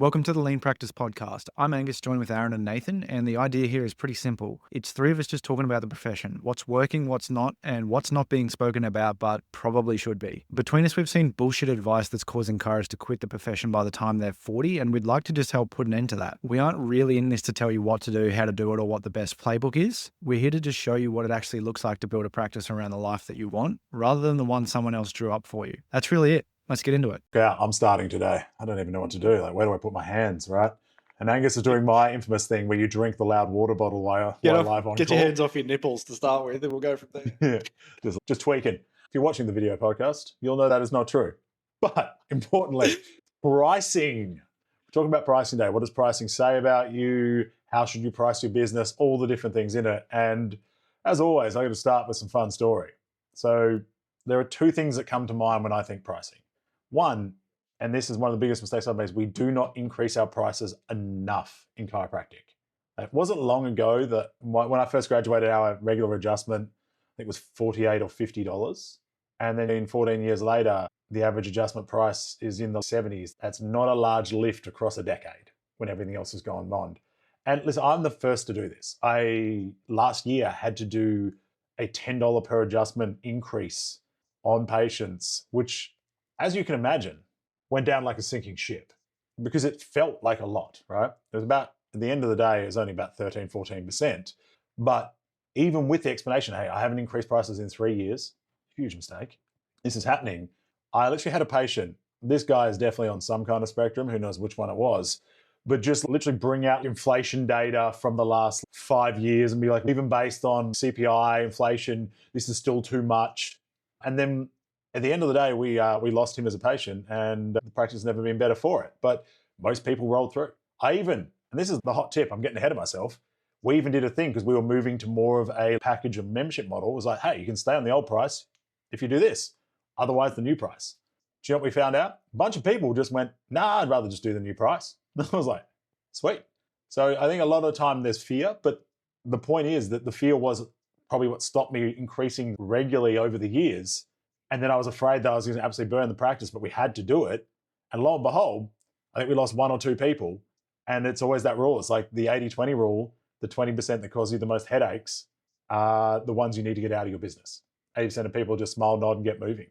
Welcome to the Lean Practice Podcast. I'm Angus, joined with Aaron and Nathan, and the idea here is pretty simple. It's three of us just talking about the profession, what's working, what's not, and what's not being spoken about but probably should be. Between us, we've seen bullshit advice that's causing courage to quit the profession by the time they're 40, and we'd like to just help put an end to that. We aren't really in this to tell you what to do, how to do it, or what the best playbook is. We're here to just show you what it actually looks like to build a practice around the life that you want, rather than the one someone else drew up for you. That's really it. Let's get into it. Yeah, I'm starting today. I don't even know what to do. Like, where do I put my hands, right? And Angus is doing my infamous thing where you drink the loud water bottle while live on Get call. your hands off your nipples to start with, and we'll go from there. Yeah, just tweaking. If you're watching the video podcast, you'll know that is not true. But importantly, pricing. We're talking about pricing today. What does pricing say about you? How should you price your business? All the different things in it. And as always, I'm going to start with some fun story. So there are two things that come to mind when I think pricing. One, and this is one of the biggest mistakes I've made, is we do not increase our prices enough in chiropractic. It wasn't long ago that when I first graduated, our regular adjustment, I think, was $48 or $50. And then in 14 years later, the average adjustment price is in the 70s. That's not a large lift across a decade when everything else has gone bond. And listen, I'm the first to do this. I, last year, had to do a $10 per adjustment increase on patients, which, as you can imagine, went down like a sinking ship because it felt like a lot, right? It was about, at the end of the day, it was only about 13, 14%. But even with the explanation, hey, I haven't increased prices in 3 years, huge mistake. This is happening. I literally had a patient. This guy is definitely on some kind of spectrum. Who knows which one it was? But just literally bring out inflation data from the last 5 years and be like, even based on CPI, inflation, this is still too much. And then at the end of the day, we lost him as a patient, and the practice has never been better for it. But most people rolled through. And this is the hot tip, I'm getting ahead of myself. We even did a thing because we were moving to more of a package of membership model. It was like, hey, you can stay on the old price if you do this. Otherwise, the new price. Do you know what we found out? A bunch of people just went, nah, I'd rather just do the new price. I was like, sweet. So I think a lot of the time there's fear, but the point is that the fear was probably what stopped me increasing regularly over the years. And then I was afraid that I was going to absolutely burn the practice, but we had to do it. And lo and behold, I think we lost one or two people. And it's always that rule. It's like the 80-20 rule. The 20% that cause you the most headaches are the ones you need to get out of your business. 80% of people just smile, nod, and get moving,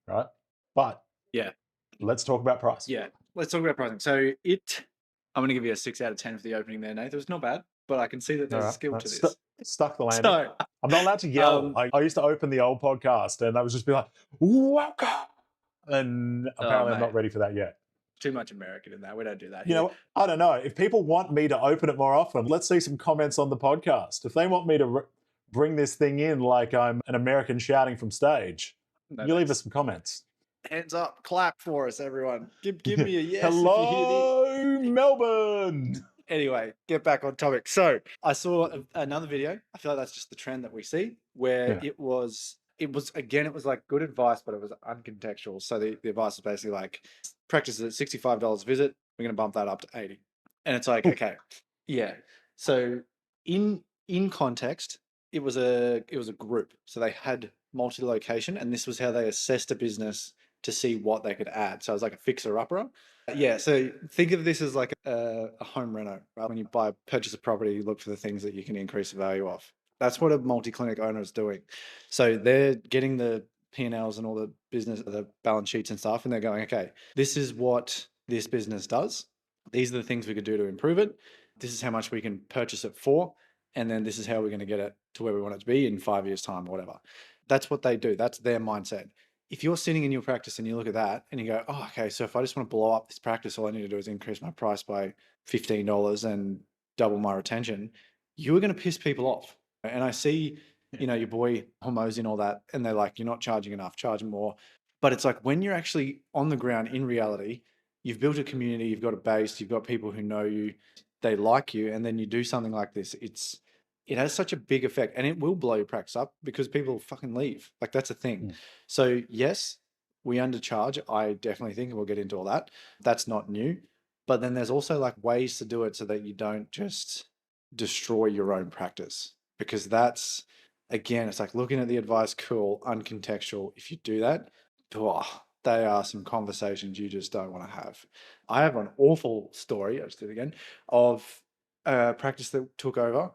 right? But Yeah. let's talk about price. Yeah. Let's talk about pricing. So I'm going to give you a 6 out of 10 for the opening there, Nathan. It was not bad, but I can see that there's a skill to this. Stuck the landing. So, I'm not allowed to yell. I used to open the old podcast and I was just be like, welcome. And apparently I'm not ready for that yet. Too much American in that. We don't do that You here. know, I don't know. If people want me to open it more often, let's see some comments on the podcast. If they want me to bring this thing in like I'm an American shouting from stage, you leave us some comments. Hands up, clap for us, everyone. Give me a yes. Hello, if you hear Melbourne. Anyway, get back on topic. So I saw another video. I feel like that's just the trend that we see, where it was like good advice, but it was uncontextual. So the advice is basically like, practice is at $65 a visit. We're going to bump that up to 80. And it's like, okay, yeah. So in context, it was a group. So they had multi-location, and this was how they assessed a business to see what they could add. So it was like a fixer-upper. Yeah, so think of this as like a home reno, right? When you purchase a property, you look for the things that you can increase the value of. That's what a multi-clinic owner is doing. So they're getting the P&Ls and all the business, the balance sheets and stuff, and they're going, okay, this is what this business does. These are the things we could do to improve it. This is how much we can purchase it for. And then this is how we're going to get it to where we want it to be in 5 years' time or whatever. That's what they do. That's their mindset. If you're sitting in your practice and you look at that and you go, oh, okay, so if I just want to blow up this practice, all I need to do is increase my price by $15 and double my retention, you are going to piss people off. And I see, your boy Homos and all that, and they're like, you're not charging enough, charge more. But it's like when you're actually on the ground in reality, you've built a community, you've got a base, you've got people who know you, they like you, and then you do something like this, it has such a big effect, and it will blow your practice up because people fucking leave. Like, that's a thing. So yes, we undercharge. I definitely think, and we'll get into all that. That's not new. But then there's also like ways to do it so that you don't just destroy your own practice, because that's, again, it's like looking at the advice, cool, uncontextual. If you do that, they are some conversations you just don't want to have. I have an awful story, I just did it again, of a practice that took over.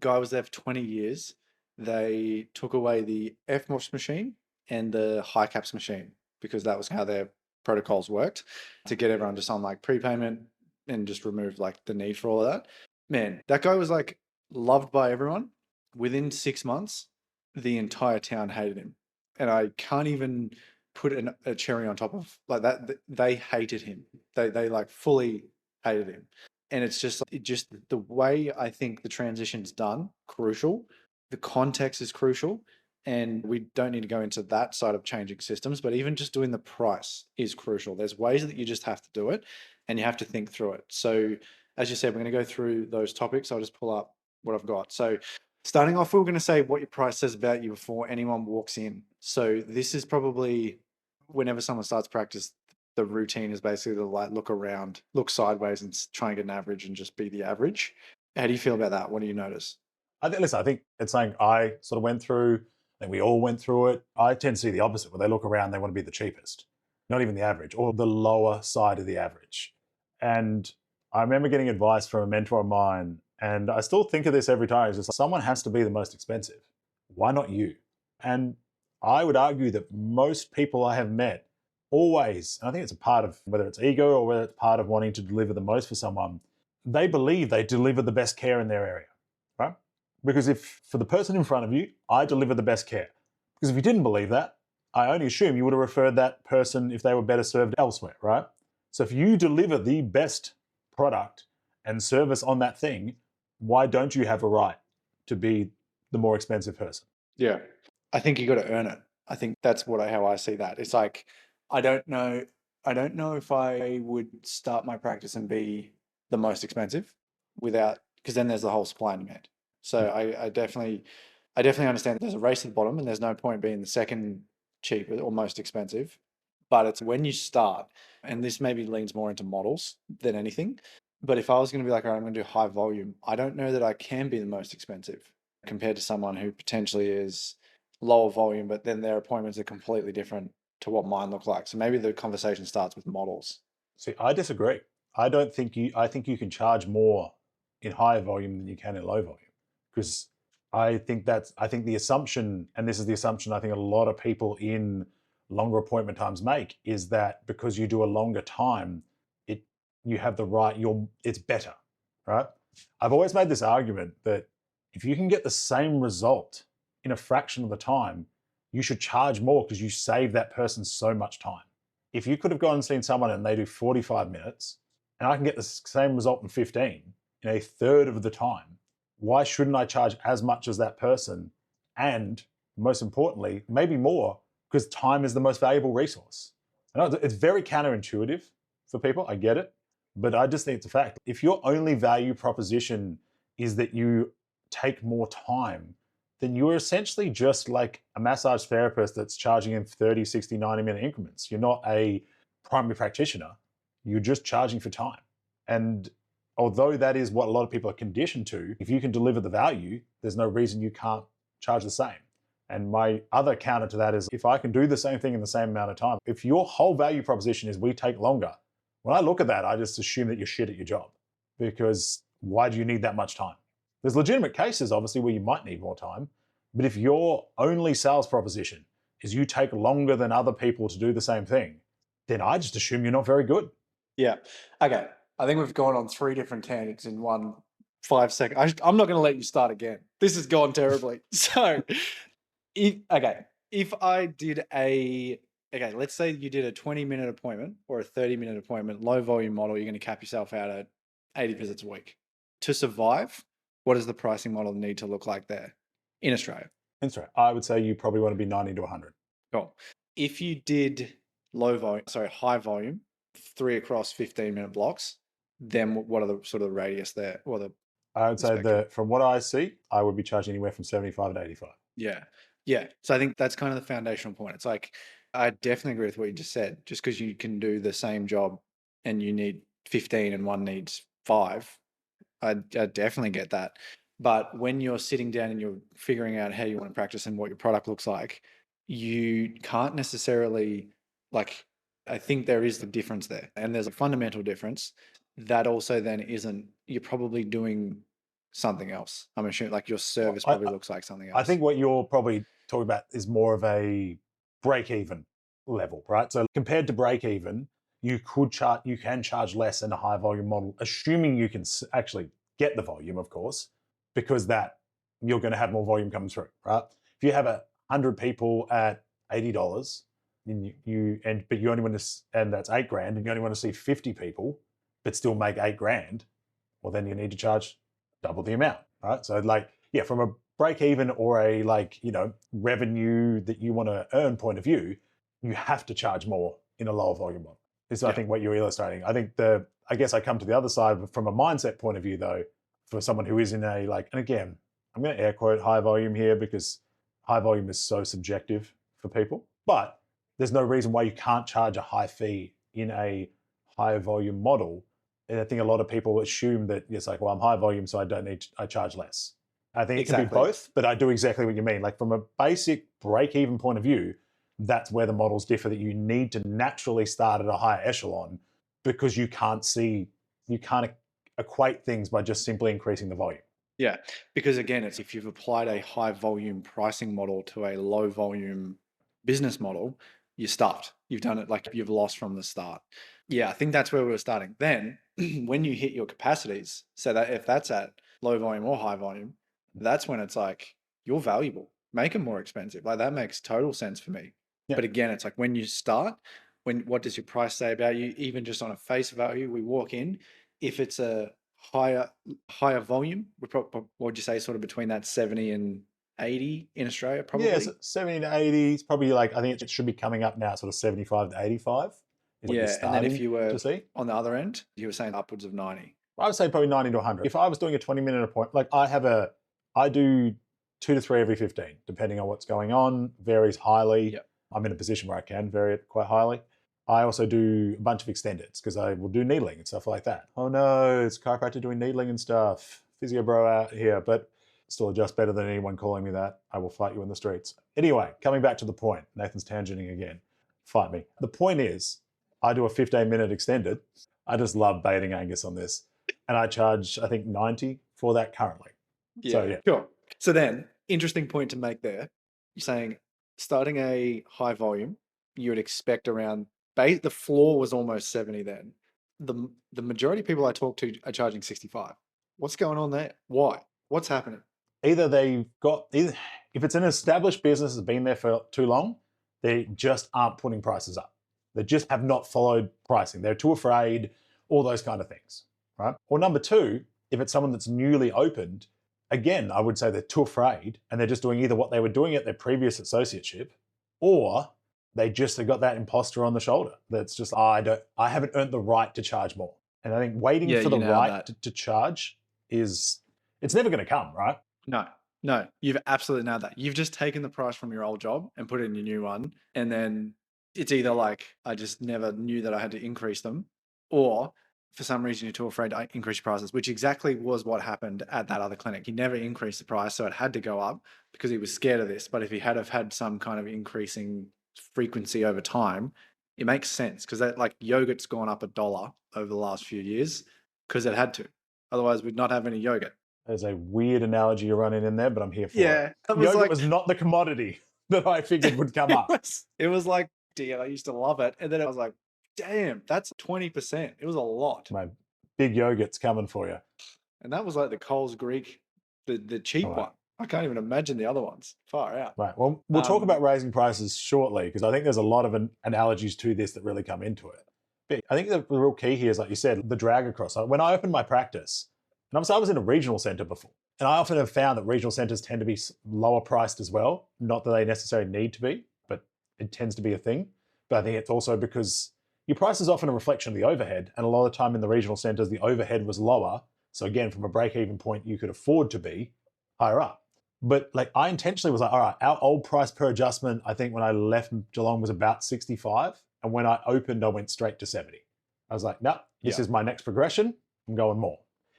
Guy was there for 20 years. They took away the FMOS machine and the high caps machine because that was how their protocols worked to get everyone just on like prepayment and just remove like the need for all of that. Man, that guy was like loved by everyone. Within 6 months, the entire town hated him. And I can't even put a cherry on top of like that. They hated him. They like fully hated him. And it's just the way I think the transition's done, crucial. The context is crucial. And we don't need to go into that side of changing systems, but even just doing the price is crucial. There's ways that you just have to do it and you have to think through it. So as you said, we're going to go through those topics. I'll just pull up what I've got. So starting off, we're going to say what your price says about you before anyone walks in. So this is probably whenever someone starts practice, the routine is basically to like look around, look sideways and try and get an average and just be the average. How do you feel about that? What do you notice? I think it's something I sort of went through. I think we all went through it. I tend to see the opposite, where they look around, they want to be the cheapest, not even the average, or the lower side of the average. And I remember getting advice from a mentor of mine, and I still think of this every time. It's just someone has to be the most expensive. Why not you? And I would argue that most people I have met always, and I think it's a part of whether it's ego or whether it's part of wanting to deliver the most for someone, they believe they deliver the best care in their area, right? Because if for the person in front of you, I deliver the best care. Because if you didn't believe that, I only assume you would have referred that person if they were better served elsewhere, right? So if you deliver the best product and service on that thing, why don't you have a right to be the more expensive person? Yeah. I think you got to earn it. I think that's how I see that. It's like, I don't know if I would start my practice and be the most expensive without, because then there's the whole supply and demand. So I definitely understand that there's a race to the bottom and there's no point being the second cheapest or most expensive. But it's when you start, and this maybe leans more into models than anything. But if I was going to be like, all right, I'm going to do high volume, I don't know that I can be the most expensive compared to someone who potentially is lower volume, but then their appointments are completely different to what mine look like. So maybe the conversation starts with models. See, I disagree. I think you can charge more in high volume than you can in low volume. Because I think the assumption, and this is the assumption I think a lot of people in longer appointment times make, is that because you do a longer time, you have the right, it's better, right? I've always made this argument that if you can get the same result in a fraction of the time, you should charge more because you save that person so much time. If you could have gone and seen someone and they do 45 minutes and I can get the same result in 15, in a third of the time, why shouldn't I charge as much as that person? And most importantly, maybe more, because time is the most valuable resource. I know it's very counterintuitive for people, I get it, but I just think it's a fact. If your only value proposition is that you take more time, then you're essentially just like a massage therapist that's charging in 30, 60, 90-minute increments. You're not a primary practitioner. You're just charging for time. And although that is what a lot of people are conditioned to, if you can deliver the value, there's no reason you can't charge the same. And my other counter to that is if I can do the same thing in the same amount of time, if your whole value proposition is we take longer, when I look at that, I just assume that you're shit at your job. Because why do you need that much time? There's legitimate cases, obviously, where you might need more time. But if your only sales proposition is you take longer than other people to do the same thing, then I just assume you're not very good. Yeah. Okay. I think we've gone on 3 different tangents in 5 seconds. I'm not going to let you start again. This has gone terribly. So, if I did let's say you did a 20-minute appointment or a 30-minute appointment, low volume model, you're going to cap yourself out at 80 visits a week. To survive, what does the pricing model need to look like there in Australia? That's right. I would say you probably want to be 90 to 100. Cool. If you did high volume, 3 across 15-minute blocks, then what are the sort of radius there? Or I would say that from what I see, I would be charging anywhere from 75 to 85. Yeah. Yeah. So I think that's kind of the foundational point. It's like, I definitely agree with what you just said. Just because you can do the same job and you need 15 and one needs 5, I definitely get that. But when you're sitting down and you're figuring out how you want to practice and what your product looks like, you can't necessarily, like, I think there is the difference there. And there's a fundamental difference that also then isn't, you're probably doing something else. I'm assuming like your service probably looks like something else. I think what you're probably talking about is more of a break-even level, right? So compared to break-even, you can charge less in a high volume model, assuming you can actually get the volume, of course, because that you're going to have more volume coming through, right? If you have 100 people at $80, but you only want to, and that's $8,000, and you only want to see 50 people, but still make $8,000, well, then you need to charge double the amount, right? So like, yeah, from a break even or a revenue that you want to earn point of view, you have to charge more in a lower volume model. This is, I think, what you're illustrating. I think I guess I come to the other side from a mindset point of view, though, for someone who is in a and again, I'm going to air quote high volume here because high volume is so subjective for people, but there's no reason why you can't charge a high fee in a high volume model. And I think a lot of people assume that it's like, well, I'm high volume, so I charge less. I think it can be both, but I do exactly what you mean. Like from a basic break-even point of view, that's where the models differ, that you need to naturally start at a higher echelon because you can't equate things by just simply increasing the volume. Yeah, because again, it's if you've applied a high volume pricing model to a low volume business model, you're stuffed. You've done it like you've lost from the start. Yeah, I think that's where we were starting. Then when you hit your capacities, so that if that's at low volume or high volume, that's when it's like you're valuable. Make them more expensive. Like that makes total sense for me. Yeah. But again, it's like when you start, what does your price say about you? Even just on a face value, we walk in. If it's a higher volume, what would you say, sort of between that 70 and 80 in Australia, probably? Yeah, so 70 to 80 is probably I think it should be coming up now, sort of 75 to 85. Yeah, and then if you were on the other end, you were saying upwards of 90. I would say probably 90 to 100. If I was doing a 20-minute appointment, I do 2 to 3 every 15, depending on what's going on, varies highly. Yep. I'm in a position where I can vary it quite highly. I also do a bunch of extendeds because I will do needling and stuff like that. Oh no, it's chiropractor doing needling and stuff. Physio bro out here, but still adjust better than anyone calling me that. I will fight you in the streets. Anyway, coming back to the point. Nathan's tangenting again. Fight me. The point is, I do a 15-minute extended. I just love baiting Angus on this. And I charge, I think, 90 for that currently. Yeah, so, yeah. Sure. So then, interesting point to make there. You're saying starting a high volume, you would expect around, the floor was almost 70 then. The majority of people I talk to are charging 65. What's going on there? Why? What's happening? Either if it's an established business that's been there for too long, they just aren't putting prices up. They just have not followed pricing. They're too afraid, all those kind of things, right? Or number two, if it's someone that's newly opened, again, I would say they're too afraid and they're just doing either what they were doing at their previous associateship, or they just have got that imposter on the shoulder. That's just, I haven't earned the right to charge more. And I think waiting for the right to charge it's never going to come, right? No, you've absolutely nailed that. You've just taken the price from your old job and put it in your new one. And then it's either like, I just never knew that I had to increase them, or for some reason you're too afraid to increase your prices, which exactly was what happened at that other clinic. He never increased the price, so it had to go up because he was scared of this. But if he had have had some kind of increasing frequency over time, it makes sense, because that, like, yogurt's gone up $1 over the last few years because it had to. Otherwise, we'd not have any yogurt. There's a weird analogy you're running in there, but I'm here for it. Yeah, Yogurt was not the commodity that I figured would come up. It was like, damn, I used to love it. And then I was like, damn, that's 20%. It was a lot. My big yogurt's coming for you. And that was like the Coles Greek, the cheap one. I can't even imagine the other ones. Far out. Right. Well, we'll talk about raising prices shortly, because I think there's a lot of analogies to this that really come into it. But I think the real key here is, like you said, the drag across. When I opened my practice, and obviously I was in a regional centre before, and I often have found that regional centres tend to be lower priced as well. Not that they necessarily need to be, but it tends to be a thing. But I think it's also because your price is often a reflection of the overhead, and a lot of the time in the regional centres, the overhead was lower. So again, from a break-even point, you could afford to be higher up. But like, I intentionally was like, all right, our old price per adjustment, I think when I left Geelong, was about 65. And when I opened, I went straight to 70. I was like, no, this is my next progression. I'm going more.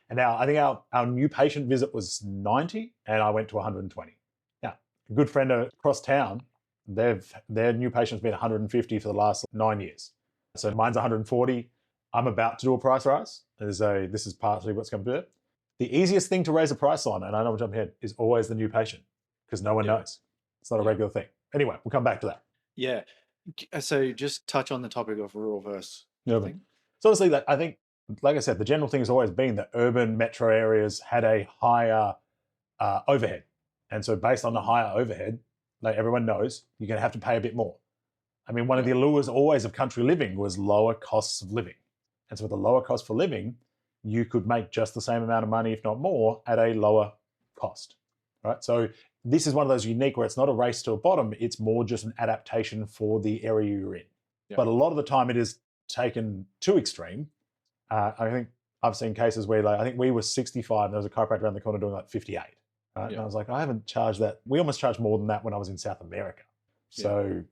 And now I think our new patient visit was 90, and I went to 120. Now, a good friend across town, their new patient's been 150 for the last 9 years. So mine's 140. I'm about to do a price rise. This is partially what's going to do it. The easiest thing to raise a price on, and I know I'm jumping ahead, is always the new patient because no one knows. It's not a regular thing. Anyway, we'll come back to that. Yeah. So just touch on the topic of rural versus urban. So honestly, that I think, like I said, the general thing has always been that urban metro areas had a higher overhead. And so based on the higher overhead, like everyone knows, you're going to have to pay a bit more. I mean, one of the allures always of country living was lower costs of living. And so with a lower cost for living, you could make just the same amount of money, if not more, at a lower cost, right? So this is one of those unique where it's not a race to a bottom, it's more just an adaptation for the area you're in. Yeah. But a lot of the time it is taken too extreme. I think I've seen cases where I think we were 65 and there was a chiropractor around the corner doing like 58. Right? And I was like, I haven't charged that. We almost charged more than that when I was in South America. So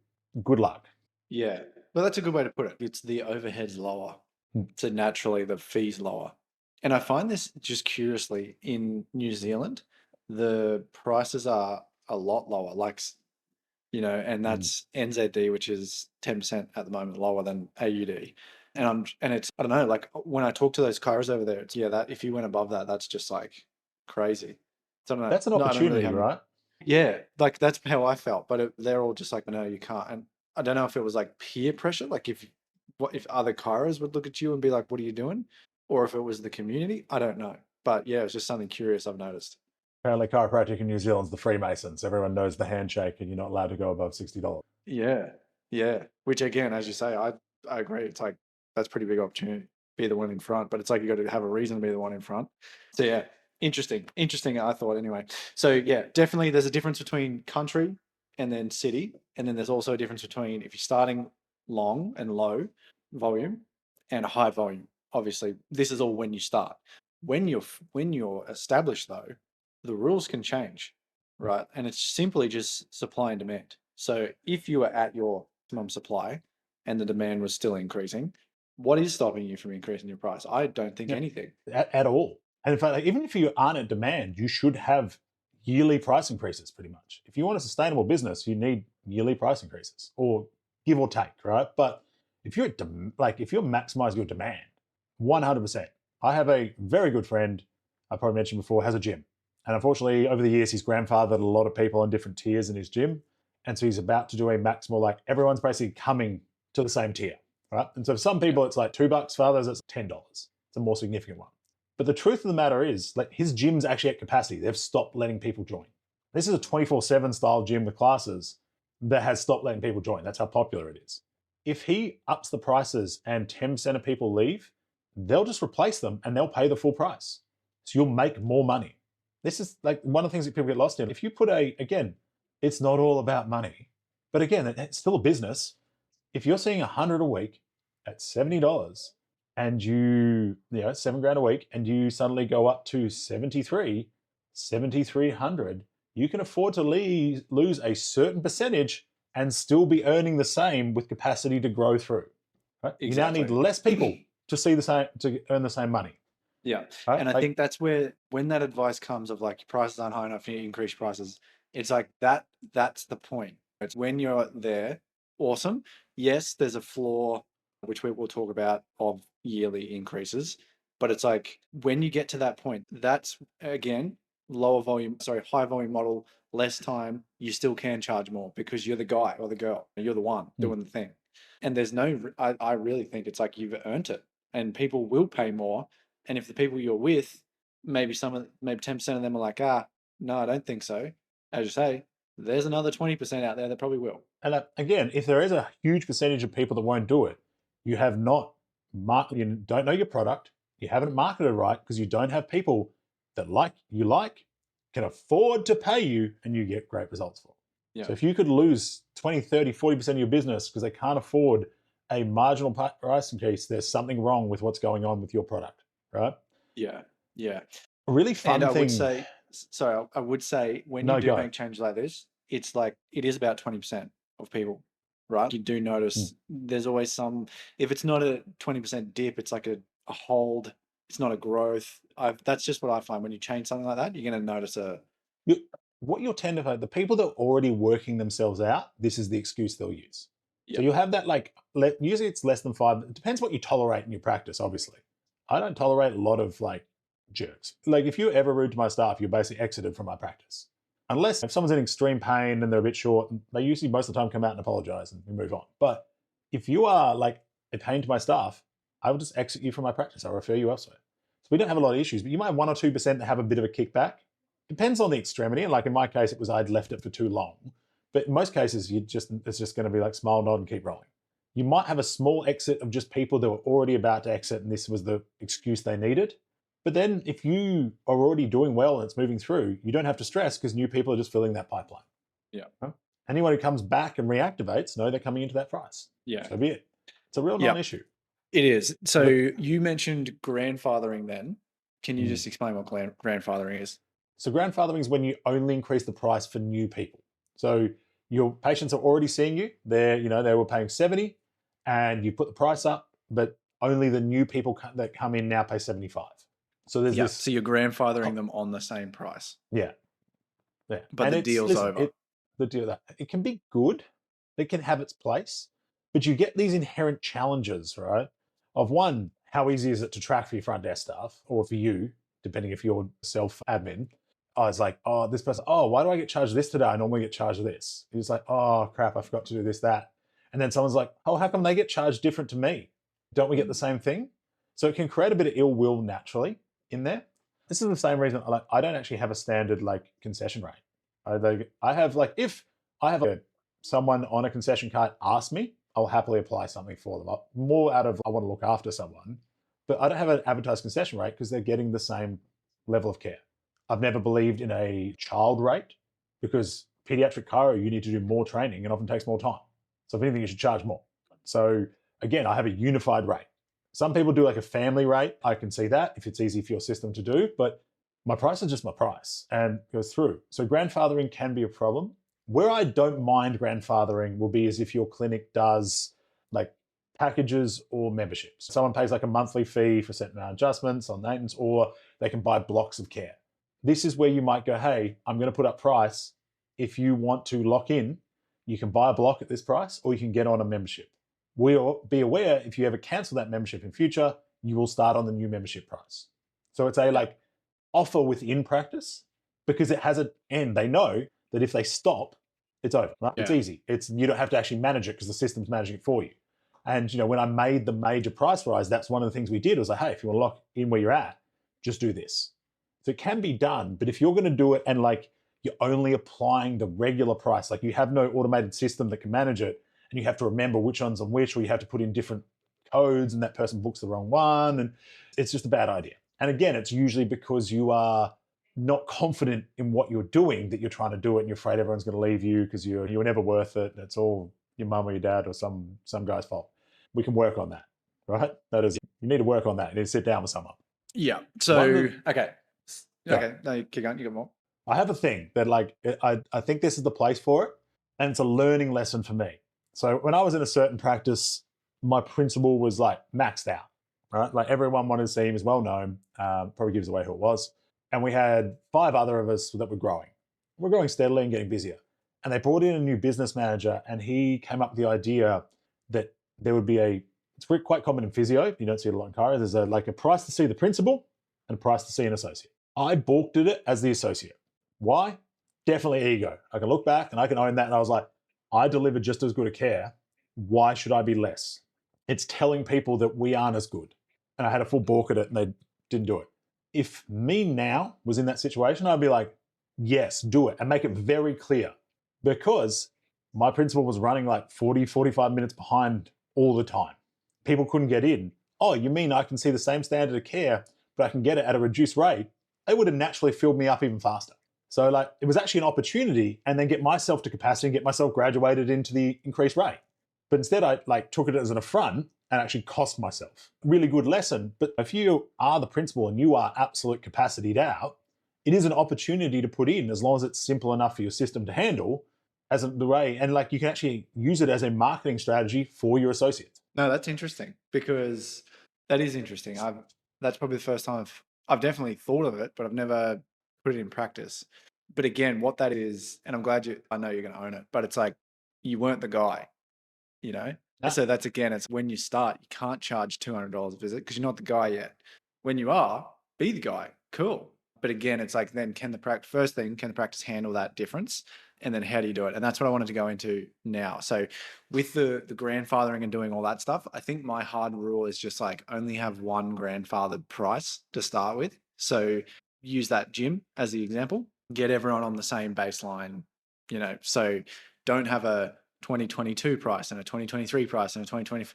good luck. Yeah. Well, that's a good way to put it. It's the overhead's lower. So naturally the fee's lower. And I find this just curiously in New Zealand, the prices are a lot lower. Like, and that's NZD, which is 10% at the moment lower than AUD. And it's, I don't know, like when I talk to those chiros over there, it's that if you went above that, that's just like crazy. So I don't know. That's an opportunity, right? Yeah, like that's how I felt. But they're all just like, no, you can't. And I don't know if it was like peer pressure, like if other chiros would look at you and be like, what are you doing? Or if it was the community, I don't know. But yeah, it's just something curious I've noticed. Apparently chiropractic in New Zealand's the Freemasons. Everyone knows the handshake and you're not allowed to go above $60. Yeah. Yeah. Which again, as you say, I agree. It's like, that's pretty big opportunity. Be the one in front, but it's like you got to have a reason to be the one in front. So yeah, interesting, I thought anyway. So yeah, definitely there's a difference between country and then city. And then there's also a difference between if you're starting long and low volume and high volume. Obviously, this is all when you start. When you're established though, the rules can change, right? And it's simply just supply and demand. So if you are at your maximum supply and the demand was still increasing, what is stopping you from increasing your price? I don't think anything. At all. And in fact, even if you aren't at demand, you should have yearly price increases pretty much. If you want a sustainable business, you need yearly price increases or give or take, right? But if you're if you're maximizing your demand, 100%. I have a very good friend, I probably mentioned before, has a gym. And unfortunately, over the years, he's grandfathered a lot of people on different tiers in his gym. And so he's about to do a maximal, like everyone's basically coming to the same tier, right? And so for some people, it's like $2, for others, it's $10. It's a more significant one. But the truth of the matter is, like his gym's actually at capacity. They've stopped letting people join. This is a 24/7 style gym with classes that has stopped letting people join. That's how popular it is. If he ups the prices and 10% of people leave, they'll just replace them and they'll pay the full price. So you'll make more money. This is like one of the things that people get lost in. If you put again, it's not all about money, but again, it's still a business. If you're seeing 100 a week at $70 and $7,000 a week and you suddenly go up to 7,300, you can afford to lose a certain percentage and still be earning the same with capacity to grow through. Right? Exactly. You now need less people to earn the same money. Yeah. Right? And I think that's where, when that advice comes of like your prices aren't high enough, you increase prices, it's like that's the point. It's when you're there, awesome. Yes, there's a flaw, which we will talk about, of yearly increases, but it's like when you get to that point, that's again, high volume model, less time, you still can charge more because you're the guy or the girl, you're the one doing the thing. And there's I really think it's like you've earned it and people will pay more. And if the people you're with, maybe 10% of them are like, no, I don't think so. As you say, there's another 20% out there that probably will. And again, if there is a huge percentage of people that won't do it, you don't know your product, you haven't marketed right because you don't have people that can afford to pay you and you get great results for. Yeah. So if you could lose 20, 30, 40% of your business because they can't afford a marginal price increase, there's something wrong with what's going on with your product, right? Yeah, yeah. A really fun thing. I would say when you do make changes like this, it's like, it is about 20% of people, right? You do notice there's always if it's not a 20% dip, it's like a hold, it's not a growth. That's just what I find. When you change something like that, you're going to notice what you'll tend to find, the people that are already working themselves out, this is the excuse they'll use. So you'll have that like, usually it's less than 5. It depends what you tolerate in your practice, obviously. I don't tolerate a lot of like jerks. Like if you're ever rude to my staff, you're basically exited from my practice. Unless if someone's in extreme pain and they're a bit short, they usually most of the time come out and apologize and we move on. But if you are like a pain to my staff, I will just exit you from my practice. I'll refer you elsewhere. So we don't have a lot of issues, but you might have 1 or 2% that have a bit of a kickback. Depends on the extremity. And like in my case, it was I'd left it for too long. But in most cases, it's just going to be like smile, nod, and keep rolling. You might have a small exit of just people that were already about to exit, and this was the excuse they needed. But then if you are already doing well and it's moving through, you don't have to stress because new people are just filling that pipeline. Yeah. Anyone who comes back and reactivates, know they're coming into that price. Yeah. So be it. It's a real non-issue. It is. So you mentioned grandfathering then. Can you just explain what grandfathering is? So grandfathering is when you only increase the price for new people. So your patients are already seeing you. They were paying 70 and you put the price up, but only the new people that come in now pay 75. So there's this. So you're grandfathering them on the same price. Yeah. But the deal's over. It can be good. It can have its place, but you get these inherent challenges, right? Of one, how easy is it to track for your front desk staff or for you, depending if you're self-admin. I was like, oh, this person, why do I get charged this today? I normally get charged this. He's like, oh, crap, I forgot to do this, that. And then someone's like, oh, how come they get charged different to me? Don't we get the same thing? So it can create a bit of ill will naturally in there. This is the same reason I don't actually have a standard like concession rate. I have like, if I have someone on a concession card ask me, I'll happily apply something for them. More out of I want to look after someone, but I don't have an advertised concession rate because they're getting the same level of care. I've never believed in a child rate because pediatric chiro, you need to do more training and often takes more time. So if anything, you should charge more. So again, I have a unified rate. Some people do like a family rate. I can see that if it's easy for your system to do, but my price is just my price and goes through. So grandfathering can be a problem. Where I don't mind grandfathering will be as if your clinic does like packages or memberships. Someone pays like a monthly fee for certain adjustments on maintenance, or they can buy blocks of care. This is where you might go, hey, I'm going to put up price. If you want to lock in, you can buy a block at this price or you can get on a membership. We'll be aware if you ever cancel that membership in future, you will start on the new membership price. So it's a like offer within practice because it has an end. They know that if they stop, it's over. Right? Yeah. It's easy. You don't have to actually manage it because the system's managing it for you. And when I made the major price rise, that's one of the things we did was like, hey, if you want to lock in where you're at, just do this. So it can be done, but if you're going to do it and like you're only applying the regular price, like you have no automated system that can manage it, and you have to remember which one's on which, or you have to put in different codes and that person books the wrong one, and it's just a bad idea. And again, it's usually because you are not confident in what you're doing that you're trying to do it and you're afraid everyone's going to leave you because you're never worth it. And it's all your mum or your dad or some guy's fault. We can work on that, right? That is, you need to work on that. You need to sit down with someone. Yeah. So, okay. Okay. No, you keep going. You got more. I have a thing that like, I think this is the place for it. And it's a learning lesson for me. So when I was in a certain practice, my principal was like maxed out, right? Like everyone wanted to see him, is well known, probably gives away who it was. And we had 5 other of us that were growing. We're growing steadily and getting busier. And they brought in a new business manager and he came up with the idea that there would be it's quite common in physio, you don't see it a lot in chiro, there's a price to see the principal and a price to see an associate. I balked at it as the associate. Why? Definitely ego. I can look back and I can own that. And I was like, I delivered just as good a care. Why should I be less? It's telling people that we aren't as good. And I had a full balk at it and they didn't do it. If me now was in that situation, I'd be like, yes, do it and make it very clear, because my principal was running like 40, 45 minutes behind all the time. People couldn't get in. Oh, you mean I can see the same standard of care, but I can get it at a reduced rate? They would have naturally filled me up even faster. So like it was actually an opportunity, and then get myself to capacity and get myself graduated into the increased rate. But instead I like took it as an affront and actually cost myself. Really good lesson. But if you are the principal and you are absolute capacitied out, it is an opportunity to put in as long as it's simple enough for your system to handle as the way. And like you can actually use it as a marketing strategy for your associates. No, that's interesting, because that is interesting. That's probably the first time I've definitely thought of it, but I've never put it in practice. But again, what that is, and I'm glad I know you're going to own it, but it's like you weren't the guy. you know? Ah. So that's, again, it's when you start, you can't charge $200 a visit because you're not the guy yet. When you are, be the guy. Cool. But again, it's like, then can the practice handle that difference? And then how do you do it? And that's what I wanted to go into now. So with the grandfathering and doing all that stuff, I think my hard rule is just like only have one grandfathered price to start with. So use that gym as the example, get everyone on the same baseline, so don't have a 2022 price and a 2023 price and a 2020,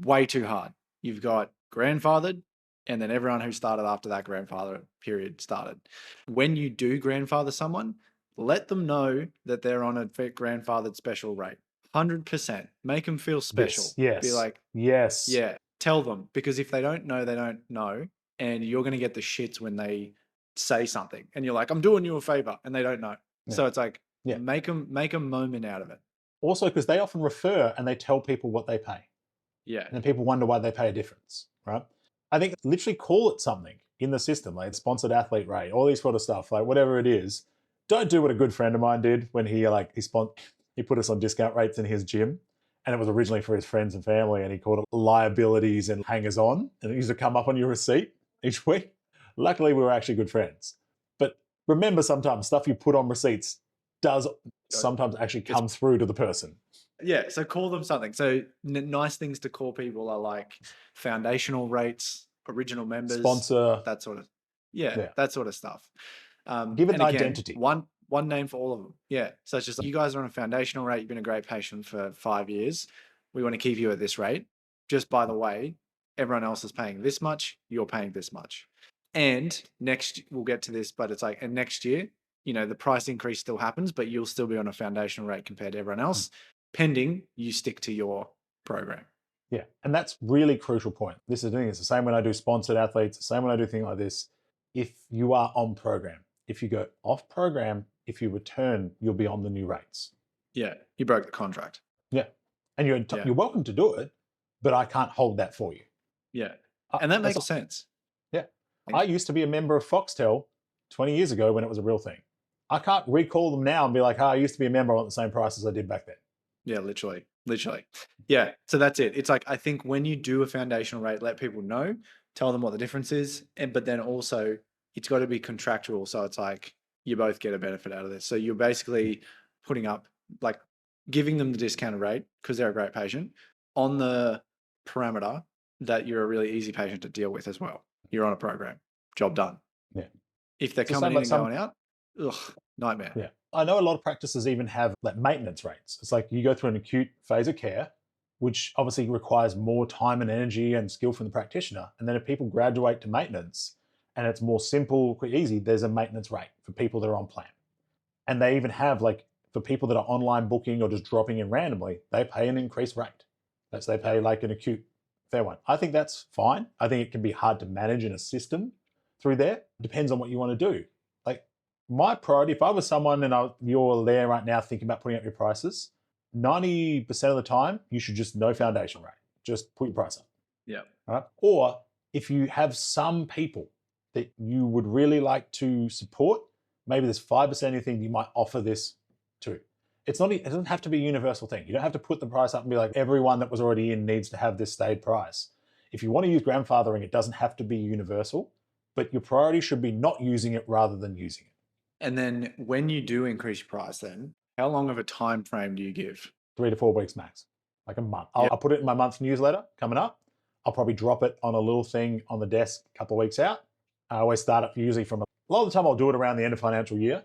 way too hard. You've got grandfathered, and then everyone who started after that grandfather period started. When you do grandfather someone, let them know that they're on a grandfathered special rate. 100%. Make them feel special. Yes. Be like, yes. yeah, tell them. Because if they don't know, they don't know. And you're going to get the shits when they say something. And you're like, I'm doing you a favor. And they don't know. Yeah. So it's like, Yeah. make a moment out of it. Also, because they often refer and they tell people what they pay. Yeah. And then people wonder why they pay a difference, right? I think literally call it something in the system, like sponsored athlete rate, all these sort of stuff, like whatever it is. Don't do what a good friend of mine did when he put us on discount rates in his gym. And it was originally for his friends and family, and he called it liabilities and hangers on. And it used to come up on your receipt each week. Luckily, we were actually good friends. But remember, sometimes stuff you put on receipts does sometimes actually come through to the person. Yeah, so call them something. So nice things to call people are like foundational rates, original members, sponsor, that sort of, that sort of stuff. Give it an identity. One name for all of them. Yeah. So it's just like, you guys are on a foundational rate. You've been a great patient for 5 years. We want to keep you at this rate. Just by the way, everyone else is paying this much. You're paying this much. And next, we'll get to this, but it's like, and next year, the price increase still happens, but you'll still be on a foundational rate compared to everyone else, pending you stick to your program. Yeah. And that's really crucial point. This is doing, it's the same when I do sponsored athletes, the same when I do things like this. If you are on program, if you go off program, if you return, you'll be on the new rates. Yeah. You broke the contract. Yeah. And you're welcome to do it, but I can't hold that for you. Yeah. And that makes sense. Yeah. I used to be a member of Foxtel 20 years ago when it was a real thing. I can't recall them now and be like, I used to be a member, I want the same price as I did back then. Yeah, literally. Yeah. So that's it. It's like, I think when you do a foundational rate, let people know, tell them what the difference is. But then also it's got to be contractual. So it's like, you both get a benefit out of this. So you're basically putting up, like, giving them the discounted rate because they're a great patient on the parameter that you're a really easy patient to deal with as well. You're on a program, job done. Yeah. If they're coming in and going out, nightmare. Yeah. I know a lot of practices even have like maintenance rates. It's like you go through an acute phase of care, which obviously requires more time and energy and skill from the practitioner. And then if people graduate to maintenance and it's more simple, quick, easy, there's a maintenance rate for people that are on plan. And they even have, like, for people that are online booking or just dropping in randomly, they pay an increased rate. They pay like an acute fair one. I think that's fine. I think it can be hard to manage in a system through there. Depends on what you want to do. Like, my priority, if I was someone and you're there right now thinking about putting up your prices, 90% of the time, you should just no foundation rate. Just put your price up. Yeah. Right? Or if you have some people that you would really like to support, maybe there's 5% of your thing you might offer this to. It doesn't have to be a universal thing. You don't have to put the price up and be like, everyone that was already in needs to have this stayed price. If you want to use grandfathering, it doesn't have to be universal, but your priority should be not using it rather than using it. And then when you do increase your price, then how long of a time frame do you give? 3 to 4 weeks max, like a month. I'll put it in my month newsletter coming up. I'll probably drop it on a little thing on the desk a couple of weeks out. I always start it usually from a lot of the time I'll do it around the end of financial year.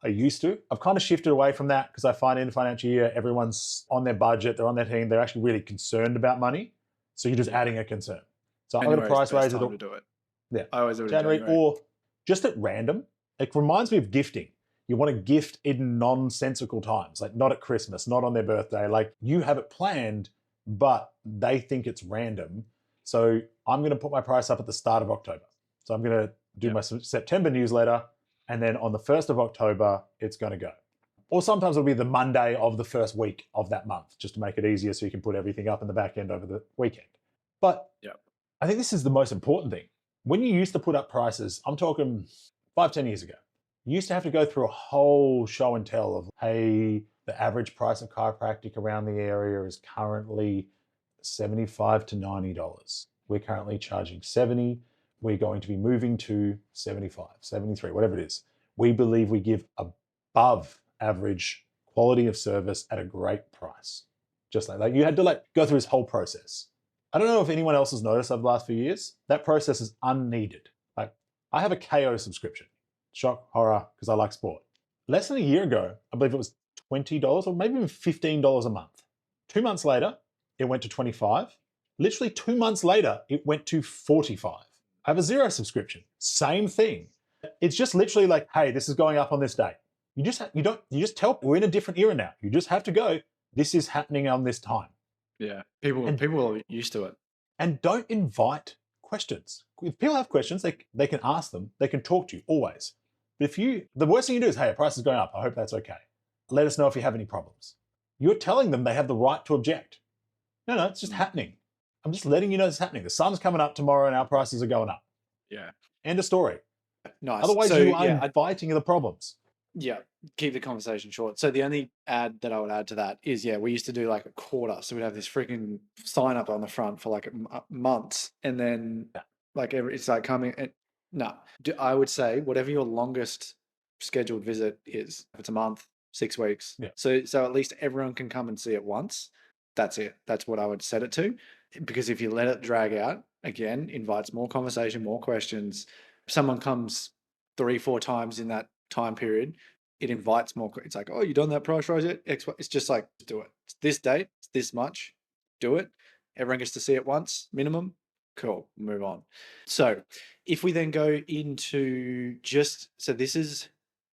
I used to. I've kind of shifted away from that because I find in financial year, everyone's on their budget, they're on their team, they're actually really concerned about money. So you're just adding a concern. So I'm going to price raise it. To do it. Yeah. I always do it January, in January. or just at random. It reminds me of gifting. You want to gift in nonsensical times, like not at Christmas, not on their birthday. Like, you have it planned, but they think it's random. So I'm going to put my price up at the start of October. So I'm going to do my September newsletter, and then on the 1st of October, it's going to go. Or sometimes it'll be the Monday of the first week of that month, just to make it easier so you can put everything up in the back end over the weekend. But I think this is the most important thing. When you used to put up prices, I'm talking 5-10 years ago, you used to have to go through a whole show and tell of, hey, The average price of chiropractic around the area is currently $75 to $90. We're currently charging 70. We're going to be moving to 75, 73, whatever it is. We believe we give above average quality of service at a great price. Just like you had to go through this whole process. I don't know if anyone else has noticed over the last few years, that process is unneeded. Like, I have a KO subscription. Shock, horror, because I like sport. Less than a year ago, I believe it was $20 or maybe even $15 a month. 2 months later, it went to 25. Literally 2 months later, it went to 45. I have a Xero subscription. Same thing. It's just literally like, hey, this is going up on this date. You just tell, we're in a different era now. You just have to go, this is happening on this time. Yeah. People are used to it. And don't invite questions. If people have questions, they can ask them. They can talk to you always. But the worst thing you do is, hey, a price is going up. I hope that's okay. Let us know if you have any problems. You're telling them they have the right to object. No, it's just happening. I'm just letting you know it's happening. The sun's coming up tomorrow and our prices are going up. Yeah. End of story. Nice. Otherwise, you are inviting the problems. Yeah. Keep the conversation short. So the only add that I would add to that is, we used to do like a quarter. So we'd have this freaking sign up on the front for like months. And then it's like coming. No, I would say whatever your longest scheduled visit is, if it's a month, 6 weeks. Yeah. So at least everyone can come and see it once. That's it. That's what I would set it to. Because if you let it drag out, again, invites more conversation, more questions. If someone comes 3-4 times in that time period, it invites more. It's like, oh, you done that price rise yet? It's just like, do it. It's this date, it's this much, do it. Everyone gets to see it once, minimum. Cool, move on. So if we then go into so this is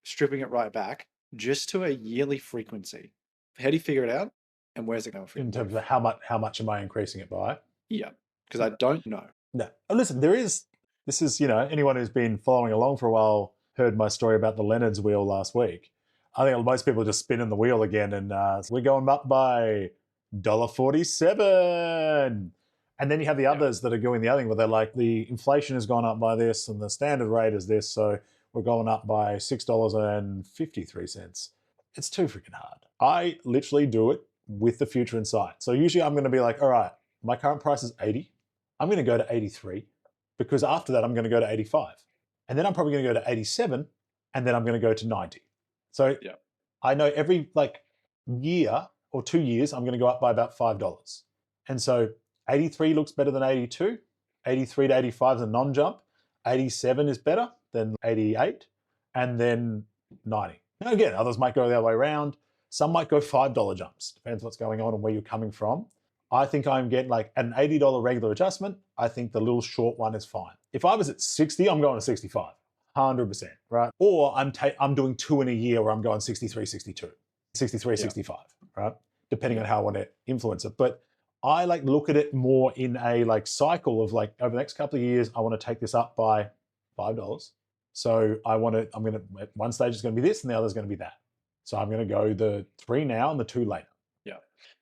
stripping it right back just to a yearly frequency. How do you figure it out? And where's it going from? In terms of how much am I increasing it by? Yeah, because I don't know. No. Oh, listen, this is, anyone who's been following along for a while heard my story about the Leonard's wheel last week. I think most people are just spinning the wheel again, and we're going up by $1.47. And then you have the others that are going the other thing, where they're like, the inflation has gone up by this and the standard rate is this, so we're going up by $6.53. It's too freaking hard. I literally do it with the future in sight. So usually I'm going to be like, all right, my current price is 80. I'm going to go to 83 because after that I'm going to go to 85. And then I'm probably going to go to 87 and then I'm going to go to 90. So I know every year or 2 years I'm going to go up by about $5. And so 83 looks better than 82. 83 to 85 is a non-jump. 87 is better than 88. And then 90. Now again, others might go the other way around. Some might go $5 jumps. Depends what's going on and where you're coming from. I think I'm getting like an $80 regular adjustment. I think the little short one is fine. If I was at 60, I'm going to 65, 100%, right? Or I'm doing 2 in a year where I'm going 63, 62, 63, 65, right? Depending on how I want to influence it. But I look at it more in a cycle of over the next couple of years, I want to take this up by $5. So I'm going to, at one stage it's going to be this and the other is going to be that. So I'm going to go the 3 now and the 2 later.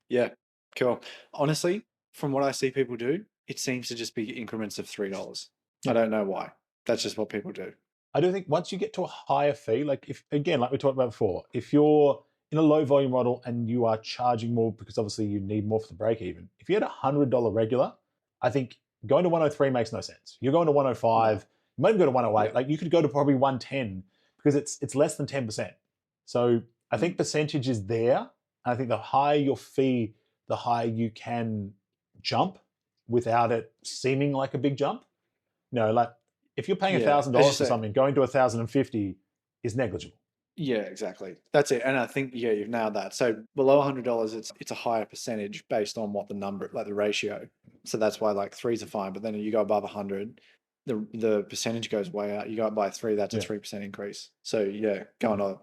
Yeah. Cool. Honestly, from what I see people do, it seems to just be increments of $3. I don't know why. That's just what people do. I do think once you get to a higher fee, if again, like we talked about before, if you're in a low volume model and you are charging more because obviously you need more for the break even, if you had $100 regular, I think going to 103 makes no sense. You're going to 105, you might even go to 108. You could go to probably 110 because it's less than 10%. So I think percentage is there. I think the higher your fee, the higher you can jump without it seeming like a big jump. If you're paying $1,000 for something, going to 1,050 is negligible. Yeah, exactly. That's it. And I think, you've nailed that. So below $100, it's a higher percentage based on what the number, the ratio. So that's why 3s are fine. But then you go above 100, the percentage goes way out. You go up by 3, that's a 3% increase. So going to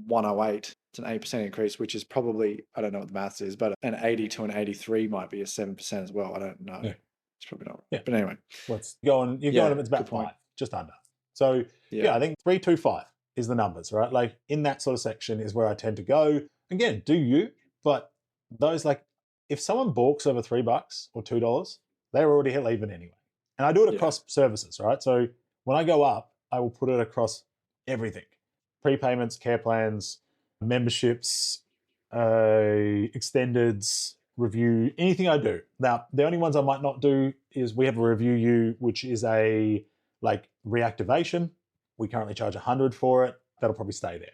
108, it's an 8% increase, which is probably, I don't know what the maths is, but an 80 to an 83 might be a 7% as well. I don't know. Yeah. It's probably not. Yeah. But anyway. It's about 5, just under. So I think 325 is the numbers, right? In that sort of section is where I tend to go. Again, do you, but those if someone balks over $3 or $2, they're already hell even anyway. And I do it across services, right? So when I go up, I will put it across everything. Prepayments, care plans, memberships, extendeds, review, anything I do. Now, the only ones I might not do is we have a review you, which is a like reactivation. We currently charge 100 for it. That'll probably stay there.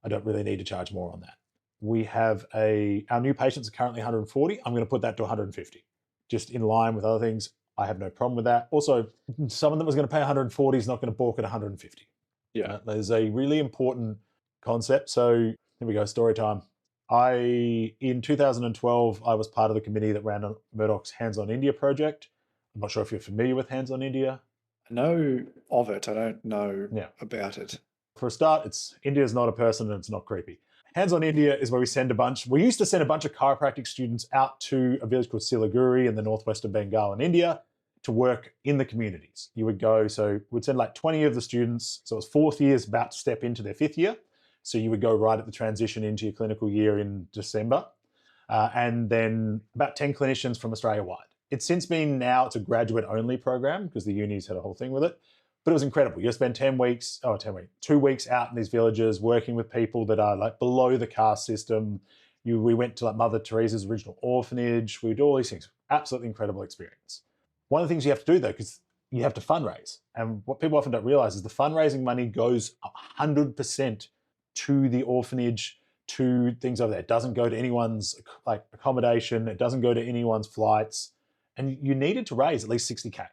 I don't really need to charge more on that. We have our new patients are currently 140. I'm going to put that to 150, just in line with other things. I have no problem with that. Also, someone that was going to pay 140 is not going to balk at 150. Yeah. There's a really important concept. So here we go, story time. In 2012, I was part of the committee that ran Murdoch's Hands on India project. I'm not sure if you're familiar with Hands on India. I know of it. I don't know Yeah. about it. For a start, India is not a person and it's not creepy. Hands on India is where we used to send a bunch of chiropractic students out to a village called Siliguri in the northwest of Bengal in India to work in the communities. You would go, so we'd send like 20 of the students. So it was fourth years about to step into their fifth year. So you would go right at the transition into your clinical year in December. And then about 10 clinicians from Australia-wide. It's since been it's a graduate-only program because the unis had a whole thing with it. But it was incredible. You spend 2 weeks out in these villages working with people that are like below the caste system. We went to like Mother Teresa's original orphanage. We do all these things. Absolutely incredible experience. One of the things you have to do though, because you have to fundraise. And what people often don't realize is the fundraising money goes 100% to the orphanage, to things over there. It doesn't go to anyone's like accommodation. It doesn't go to anyone's flights. And you needed to raise at least 60K.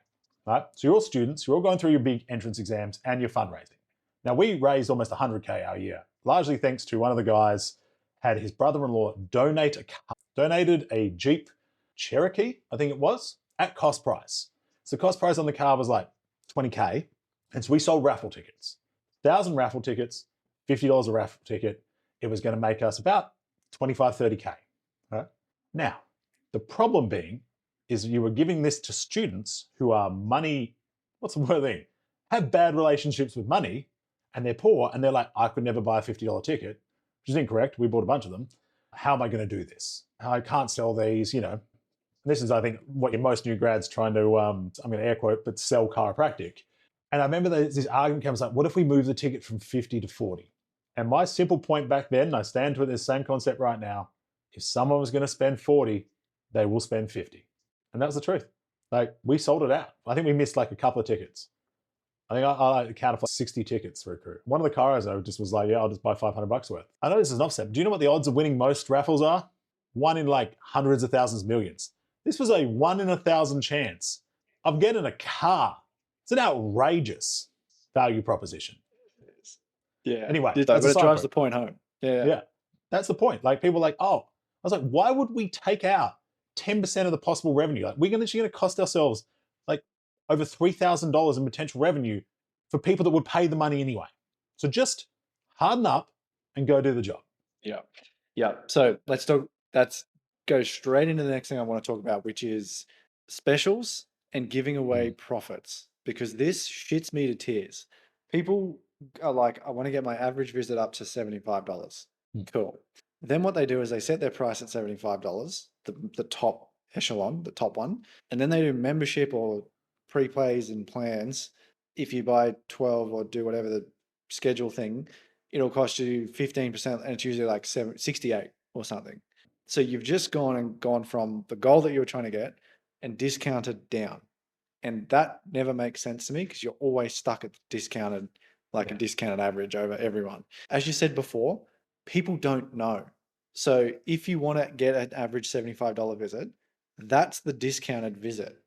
Right? So you're all students, you're all going through your big entrance exams and you're fundraising. Now we raised almost 100K our year, largely thanks to one of the guys had his brother-in-law donated a Jeep Cherokee, I think it was, at cost price. So cost price on the car was like 20K. And so we sold raffle tickets, 1,000 raffle tickets, $50 a raffle ticket. It was going to make us about 25, 30K. Right? Now, the problem being, is you were giving this to students who are have bad relationships with money and they're poor and they're like, I could never buy a $50 ticket, which is incorrect. We bought a bunch of them. How am I going to do this? I can't sell these, This is, I think, what most new grads trying to, I'm going to air quote, but sell chiropractic. And I remember this argument comes up, what if we move the ticket from 50 to 40? And my simple point back then, and I stand to it, this same concept right now, if someone was going to spend 40, they will spend 50. And that was the truth. Like we sold it out. I think we missed like a couple of tickets. I think I accounted for 60 tickets for a crew. One of the chiros though just was like, yeah, I'll just buy $500 worth. I know this is an offset. Do you know what the odds of winning most raffles are? 1 in like hundreds of thousands, millions. This was a 1 in 1,000 chance of getting a car. It's an outrageous value proposition. Yeah. Anyway, but it drives the point home. Yeah. Yeah. That's the point. Like people are like, I was like, why would we take out 10% of the possible revenue? Like we're literally going to cost ourselves like over $3,000 in potential revenue for people that would pay the money anyway. So just harden up and go do the job. Yeah. Yeah. So let's go straight into the next thing I want to talk about, which is specials and giving away profits, because this shits me to tears. People are like, I want to get my average visit up to $75. Cool. Then what they do is they set their price at $75, the top echelon, the top one, and then they do membership or preplays and plans. If you buy 12 or do whatever the schedule thing, it'll cost you 15%, and it's usually like 68 or something. So you've just gone from the goal that you were trying to get and discounted down. And that never makes sense to me because you're always stuck at discounted, a discounted average over everyone. As you said before, people don't know. So if you want to get an average $75 visit, that's the discounted visit.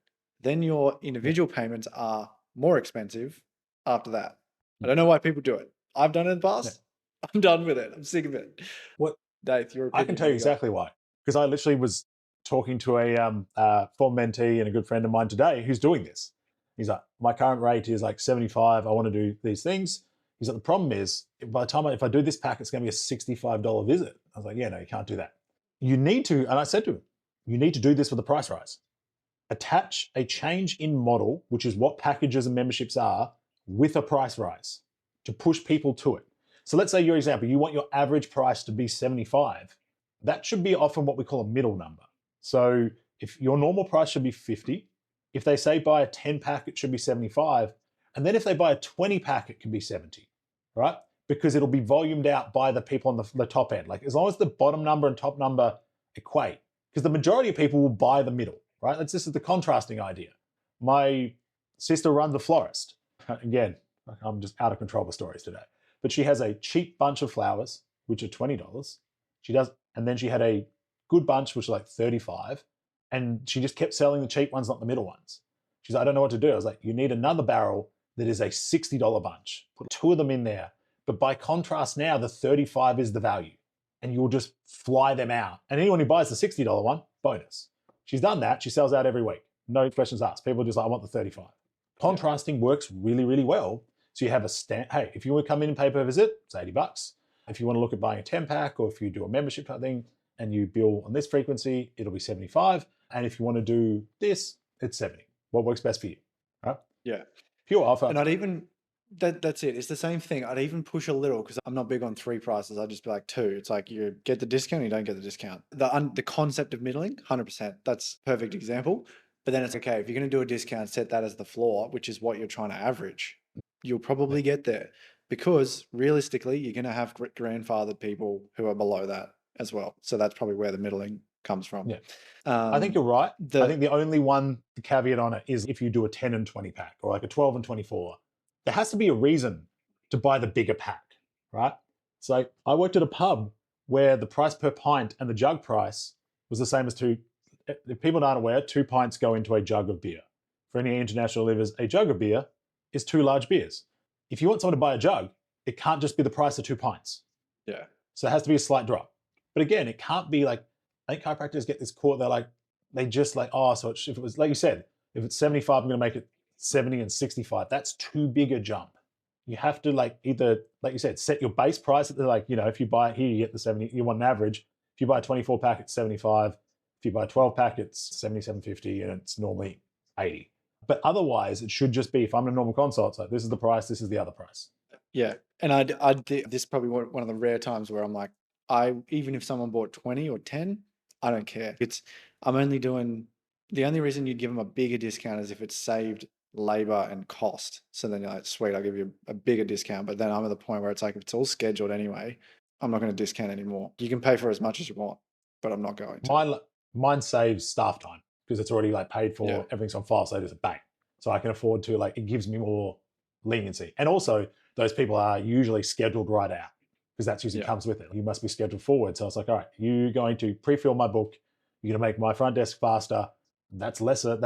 Then your individual payments are more expensive after that. I don't know why people do it. I've done it in the past. Yeah. I'm done with it. I'm sick of it. What, Dave, your opinion? I can tell you exactly why. Because I literally was talking to a former mentee and a good friend of mine today who's doing this. He's like, my current rate is like 75. I want to do these things. He's like, the problem is, by the time if I do this pack, it's going to be a $65 visit. I was like, yeah, no, you can't do that. You need to, and I said to him, you need to do this with a price rise. Attach a change in model, which is what packages and memberships are, with a price rise to push people to it. So let's say your example, you want your average price to be 75. That should be often what we call a middle number. So if your normal price should be 50, if they say buy a 10 pack, it should be 75. And then if they buy a 20 pack, it can be 70, right? because it'll be volumed out by the people on the top end. Like as long as the bottom number and top number equate, because the majority of people will buy the middle, right? This is the contrasting idea. My sister runs a florist. Again, I'm just out of control with stories today. But she has a cheap bunch of flowers, which are $20. And then she had a good bunch, which is like $35. And she just kept selling the cheap ones, not the middle ones. She's like, I don't know what to do. I was like, you need another barrel that is a $60 bunch. Put 2 of them in there. But by contrast now, the 35 is the value. And you'll just fly them out. And anyone who buys the $60 one, bonus. She's done that. She sells out every week. No questions asked. People are just like, I want the 35. Contrasting works really, really well. So you have hey, if you want to come in and pay per visit, it's $80. If you want to look at buying a 10-pack, or if you do a membership type thing and you bill on this frequency, it'll be 75. And if you want to do this, it's 70. What works best for you? Right? Yeah. Pure offer. And I'd even, that's it. It's the same thing. I'd even push a little, because I'm not big on 3 prices. I'd just be like 2. It's like you get the discount, you don't get the discount. The concept of middling, 100%. That's a perfect example. But then it's okay, if you're going to do a discount, set that as the floor, which is what you're trying to average. You'll probably get there, because realistically, you're going to have grandfathered people who are below that as well. So that's probably where the middling comes from. Yeah. I think you're right. I think the only one caveat on it is if you do a 10 and 20 pack, or like a 12 and 24, there has to be a reason to buy the bigger pack, right? It's like I worked at a pub where the price per pint and the jug price was the same as 2. If people aren't aware, 2 pints go into a jug of beer. For any international livers, a jug of beer is 2 large beers. If you want someone to buy a jug, it can't just be the price of 2 pints. Yeah. So it has to be a slight drop. But again, it can't be like, I think chiropractors get this caught. They just like, oh, so if it was, like you said, if it's 75, I'm going to make it 70 and 65. That's too big a jump. You have to like either, like you said, set your base price at like, if you buy it here, you get the 70, you want an average. If you buy a 24 pack, it's 75. If you buy a 12 pack, it's 77.50, and it's normally 80. But otherwise, it should just be, if I'm in a normal consult, it's like, this is the price, this is the other price. Yeah. And this is probably one of the rare times where I'm like, even if someone bought 20 or 10, I don't care. I'm only doing, the only reason you'd give them a bigger discount is if it's saved labor and cost. So then you're like, sweet, I'll give you a bigger discount. But then I'm at the point where it's like, if it's all scheduled anyway, I'm not going to discount anymore. You can pay for as much as you want, but I'm not going to. Mine saves staff time, because it's already like paid for, everything's on file, so it is a bang. So I can afford to, like, it gives me more leniency. And also, those people are usually scheduled right out, because that's usually comes with it. You must be scheduled forward. So it's like, all right, you're going to pre-fill my book, you're going to make my front desk faster. That's lesser,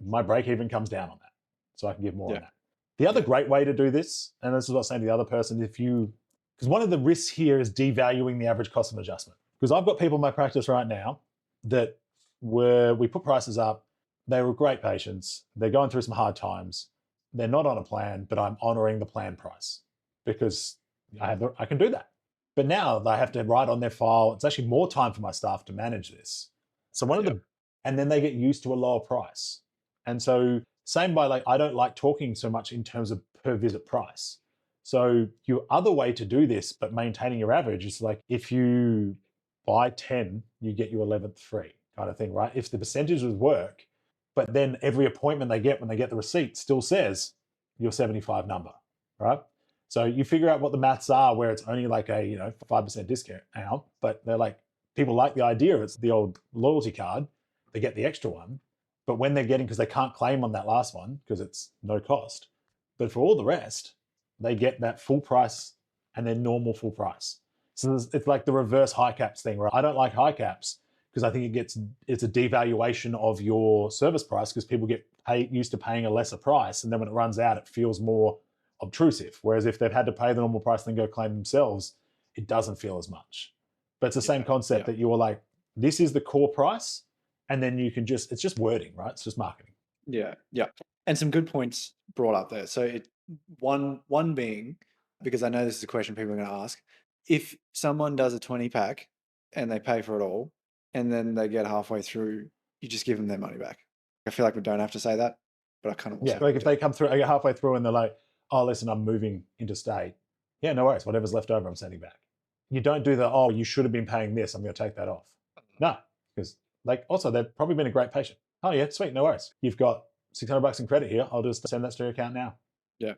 my break even comes down on that. So I can give more on that. The other great way to do this, and this is what I'm saying to the other person, because one of the risks here is devaluing the average cost of adjustment. Because I've got people in my practice right now that we put prices up, they were great patients, they're going through some hard times, they're not on a plan, but I'm honoring the plan price because I can do that. But now they have to write on their file, it's actually more time for my staff to manage this. So and then they get used to a lower price. And so same by like, I don't like talking so much in terms of per visit price. So your other way to do this, but maintaining your average, is like, if you buy 10, you get your 11th free kind of thing, right? If the percentages work, but then every appointment they get when they get the receipt still says your 75 number, right? So you figure out what the maths are where it's only like a 5% discount now, but they're like, people like the idea of it's the old loyalty card, they get the extra one, but when they're getting, because they can't claim on that last one because it's no cost, but for all the rest, they get that full price and then normal full price. So it's like the reverse high caps thing, where I don't like high caps because I think it's a devaluation of your service price, because people get used to paying a lesser price, and then when it runs out, it feels more obtrusive. Whereas if they've had to pay the normal price and then go claim themselves, it doesn't feel as much. But it's the same concept that you're like, this is the core price, and then you can it's just wording, right? It's just marketing. Yeah. And some good points brought up there. So one being, because I know this is a question people are going to ask, if someone does a 20 pack and they pay for it all, and then they get halfway through, you just give them their money back. I feel like we don't have to say that, but I kind of like if they come through, I get halfway through and they're like, oh, listen, I'm moving interstate. Yeah, no worries. Whatever's left over, I'm sending back. You don't do you should have been paying this, I'm going to take that off. No, because also they've probably been a great patient. Oh yeah, sweet, no worries. You've got $600 in credit here. I'll just send that to your account now. Yeah.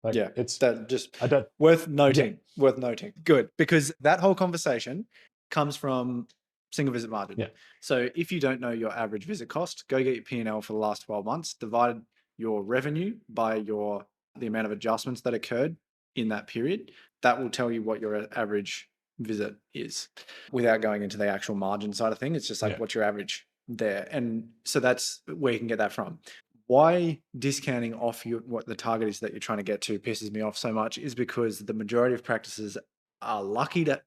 Like, Yeah, it's that just I don't. worth noting. Worth noting. Good, because that whole conversation comes from single visit margin. Yeah. So if you don't know your average visit cost, go get your P&L for the last 12 months, divide your revenue by the amount of adjustments that occurred in that period. That will tell you what your average visit is without going into the actual margin side of things. It's just like what's your average there. And so that's where you can get that from. Why discounting off what the target is that you're trying to get to pisses me off so much is because the majority of practices are lucky to,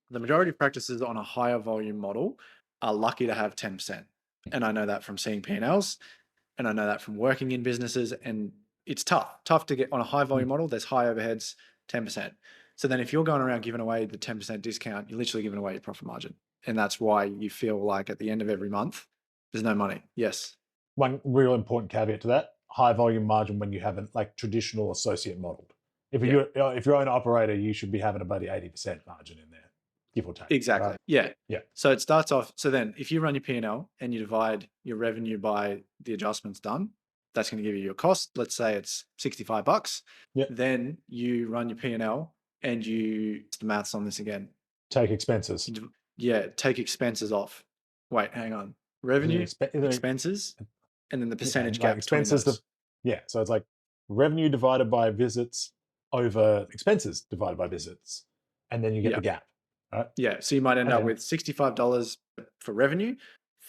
the majority of practices on a higher volume model are lucky to have 10%. And I know that from seeing P&Ls, and I know that from working in businesses, and it's tough to get on a high volume model. There's high overheads, 10%. So then if you're going around giving away the 10% discount, you're literally giving away your profit margin. And that's why you feel like at the end of every month, there's no money. Yes. One real important caveat to that: high volume margin when you haven't like traditional associate modeled. If you're an operator, you should be having about the 80% margin in there, give or take. Exactly. Right? Yeah. So it starts off. So then if you run your P&L and you divide your revenue by the adjustments done, that's going to give you your cost. Let's say it's $65. Yeah. Then you run your P&L and the maths on this again. Take expenses. Take expenses off. Wait, hang on. Revenue, expenses, and then the percentage gap expenses. between those. So it's like revenue divided by visits over expenses divided by visits, and then you get the gap. Right? Yeah. So you might end up with $65 for revenue,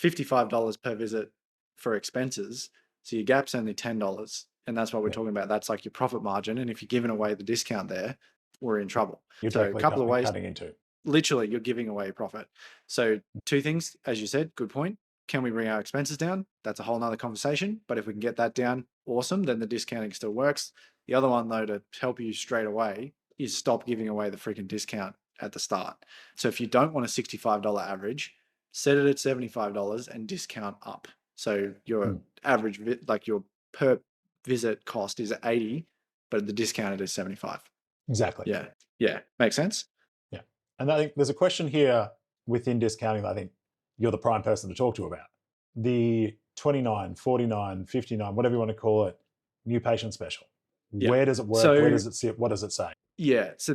$55 per visit for expenses. So your gap's only $10. And that's what we're talking about. That's like your profit margin. And if you're giving away the discount there, we're in trouble. So a couple of ways. Cutting into. Literally, you're giving away profit. So two things, as you said, good point. Can we bring our expenses down? That's a whole nother conversation. But if we can get that down, awesome. Then the discounting still works. The other one, though, to help you straight away is stop giving away the freaking discount at the start. So if you don't want a $65 average, set it at $75 and discount up. So your average, like your per visit cost is 80, but the discounted is 75. Exactly. Yeah. Makes sense? Yeah. And I think there's a question here within discounting that I think you're the prime person to talk to about. The 29, 49, 59, whatever you want to call it, new patient special. Where does it work? Where does it sit? What does it say? Yeah. So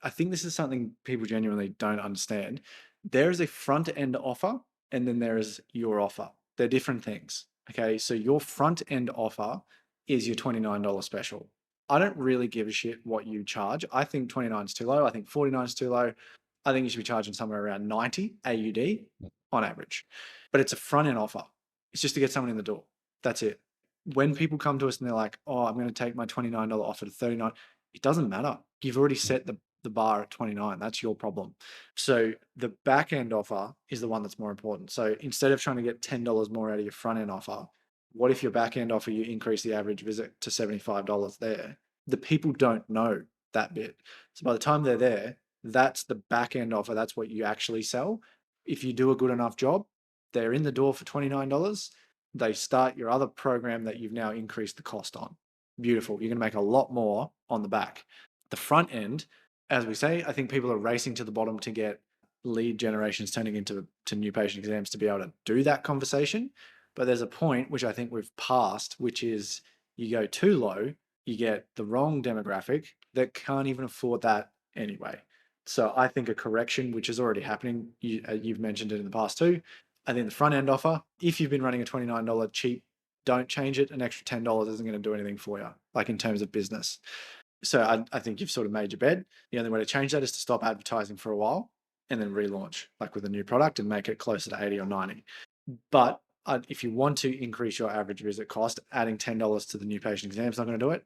I think this is something people genuinely don't understand. There is a front end offer and then there is your offer. They're different things. Okay. So your front end offer is your $29 special. I don't really give a shit what you charge. I think 29 is too low. I think 49 is too low. I think you should be charging somewhere around 90 AUD on average. But it's a front end offer. It's just to get someone in the door. That's it. When people come to us and they're like, oh, I'm going to take my $29 offer to 39, it doesn't matter. You've already set the bar at 29. That's your problem. So the back end offer is the one that's more important. So instead of trying to get $10 more out of your front end offer, what if your back end offer, you increase the average visit to $75 there? The people don't know that bit. So by the time they're there, that's the back end offer. That's what you actually sell. If you do a good enough job, they're in the door for $29. They start your other program that you've now increased the cost on. Beautiful. You're going to make a lot more on the back. The front end, as we say, I think people are racing to the bottom to get lead generations turning into new patient exams to be able to do that conversation. But there's a point which I think we've passed, which is you go too low, you get the wrong demographic that can't even afford that anyway. So I think a correction, which is already happening, you've mentioned it in the past too. I think the front end offer, if you've been running a $29 cheap, don't change it. An extra $10 isn't going to do anything for you, like in terms of business. So I think you've sort of made your bed. The only way to change that is to stop advertising for a while and then relaunch like with a new product and make it closer to 80 or 90. But if you want to increase your average visit cost, adding $10 to the new patient exam is not going to do it.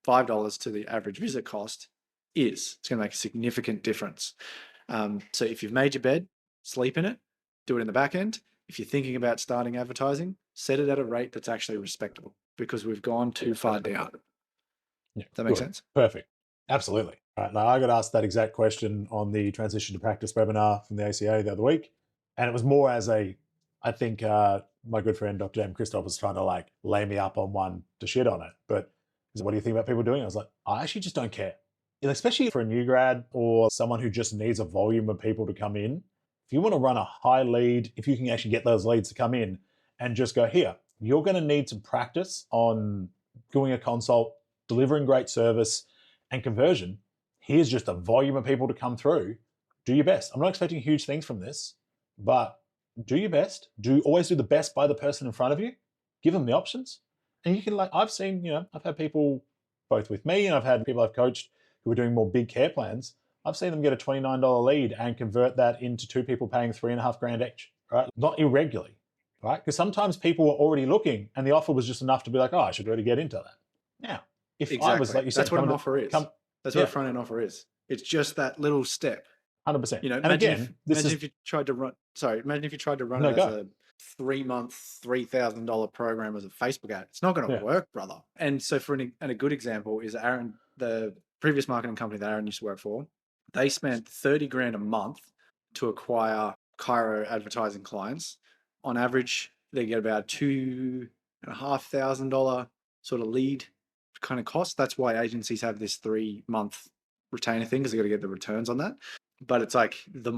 $5 to the average visit cost is. It's going to make a significant difference. So if you've made your bed, sleep in it, do it in the back end. If you're thinking about starting advertising, set it at a rate that's actually respectable because we've gone too far down. Yeah, that makes sense? Perfect. Absolutely. All right. Now, I got asked that exact question on the Transition to Practice webinar from the ACA the other week. And it was more as I think my good friend, Dr. James Christoph, was trying to like lay me up on one to shit on it. But what do you think about people doing it? I was like, I actually just don't care. Especially for a new grad or someone who just needs a volume of people to come in. If you want to run a high lead, if you can actually get those leads to come in and just go, here, you're going to need to practice on doing a consult delivering great service and conversion. Here's just a volume of people to come through. Do your best. I'm not expecting huge things from this, but do your best. Always do the best by the person in front of you. Give them the options. And you can, like, I've seen, I've had people both with me and I've had people I've coached who are doing more big care plans. I've seen them get a $29 lead and convert that into 2 people paying $3,500 each, right? Not irregularly, right? Because sometimes people were already looking and the offer was just enough to be like, oh, I should really get into that. Now, if I was, like you said, that's what an offer is. That's what a front end offer is. It's just that little step. 100%. And again, imagine if you tried to run it as a 3-month, $3,000 program as a Facebook ad. It's not going to work, brother. And so a good example is Aaron, the previous marketing company that Aaron used to work for, they spent $30,000 a month to acquire Chiro advertising clients. On average, they get about $2,500 sort of lead kind of cost. That's why agencies have this 3-month retainer thing, because they got to get the returns on that. But it's like the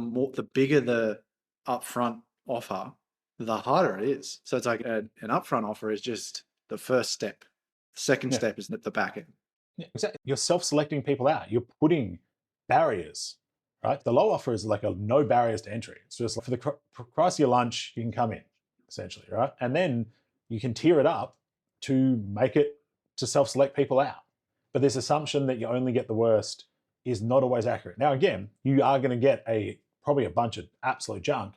bigger the upfront offer, the harder it is. So it's like an upfront offer is just the first step. The second step is at the back end. Yeah, exactly. You're self-selecting people out. You're putting barriers, right? The low offer is like a no barriers to entry. It's just like, for the price of your lunch, you can come in, essentially, right? And then you can tier it up to make it to self-select people out. But this assumption that you only get the worst is not always accurate. Now, again, you are going to get probably a bunch of absolute junk,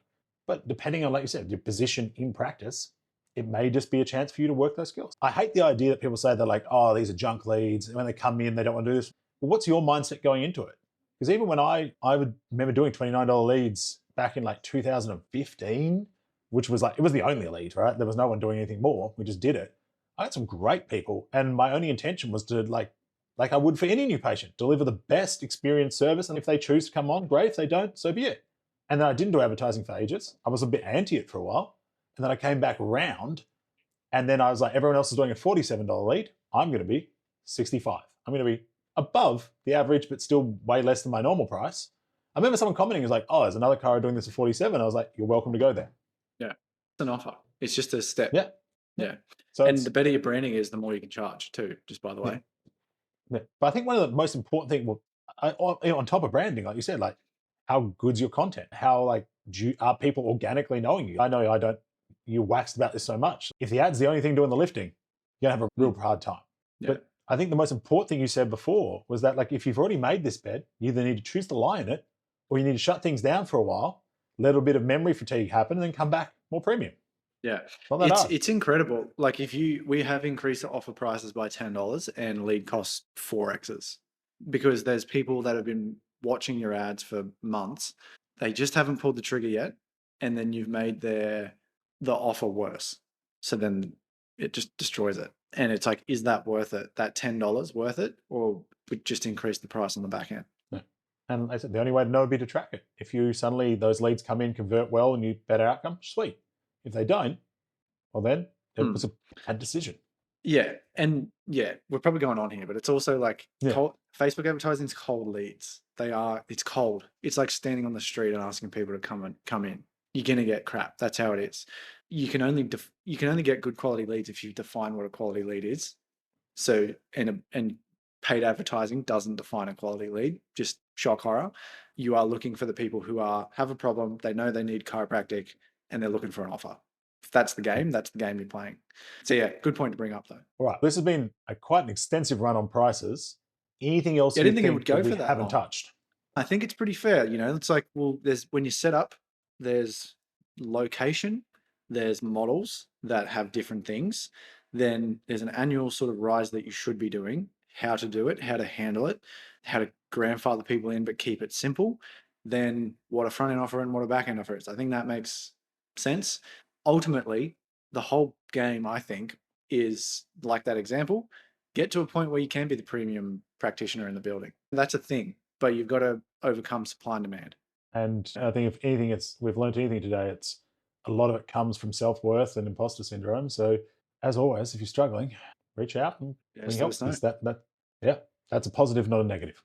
but depending on, like you said, your position in practice, it may just be a chance for you to work those skills. I hate the idea that people say they're like, oh, these are junk leads. And when they come in, they don't want to do this. Well, what's your mindset going into it? Because even when I would remember doing $29 leads back in like 2015, which was like, it was the only lead, right? There was no one doing anything more. We just did it. I had some great people. And my only intention was to like I would for any new patient, deliver the best experience service. And if they choose to come on, great. If they don't, so be it. And then I didn't do advertising for ages. I was a bit anti it for a while. And then I came back around. And then I was like, everyone else is doing a $47 lead. I'm going to be 65. I'm going to be above the average, but still way less than my normal price. I remember someone commenting, was like, oh, there's another car doing this at 47. I was like, you're welcome to go there. Yeah. It's an offer. It's just a step. Yeah. Yeah. So and the better your branding is, the more you can charge too, just by the way. Yeah. But I think one of the most important things, on top of branding, like you said, like how good's your content? How are people organically knowing you? I know you waxed about this so much. If the ad's the only thing doing the lifting, you're gonna have a real hard time. Yeah. But I think the most important thing you said before was that, like, if you've already made this bed, you either need to choose to lie in it, or you need to shut things down for a while, let a bit of memory fatigue happen, and then come back more premium. Yeah, it's incredible. Like we have increased the offer prices by $10 and lead costs 4x's, because there's people that have been watching your ads for months. They just haven't pulled the trigger yet. And then you've made the offer worse. So then it just destroys it. And it's like, is that worth it? That $10 worth it? Or would just increase the price on the back end? Yeah. And I said, the only way to know would be to track it. If you suddenly, those leads come in, convert well, and you better outcome, sweet. If they don't, well then it was a bad decision. Yeah. And yeah, we're probably going on here, but it's also like Facebook advertising is cold leads. It's cold. It's like standing on the street and asking people to come in. You're going to get crap. That's how it is. You can only get good quality leads if you define what a quality lead is. So, and paid advertising doesn't define a quality lead, just shock horror. You are looking for the people who have a problem, they know they need chiropractic, and they're looking for an offer. If that's the game you're playing. So yeah, good point to bring up though. All right, this has been quite an extensive run on prices. Anything else I didn't think it would go for that haven't long. touched? I think it's pretty fair. It's like, well, when you set up, there's location, there's models that have different things. Then there's an annual sort of rise that you should be doing, how to do it, how to handle it, how to grandfather people in, but keep it simple. Then what a front end offer and what a back end offer is. I think that makes sense. Ultimately, the whole game, I think, is like that example. Get to a point where you can be the premium practitioner in the building. That's a thing, but you've got to overcome supply and demand. And I think if anything, we've learned anything today, it's a lot of it comes from self-worth and imposter syndrome. So as always, if you're struggling, reach out and we help. That's a positive, not a negative.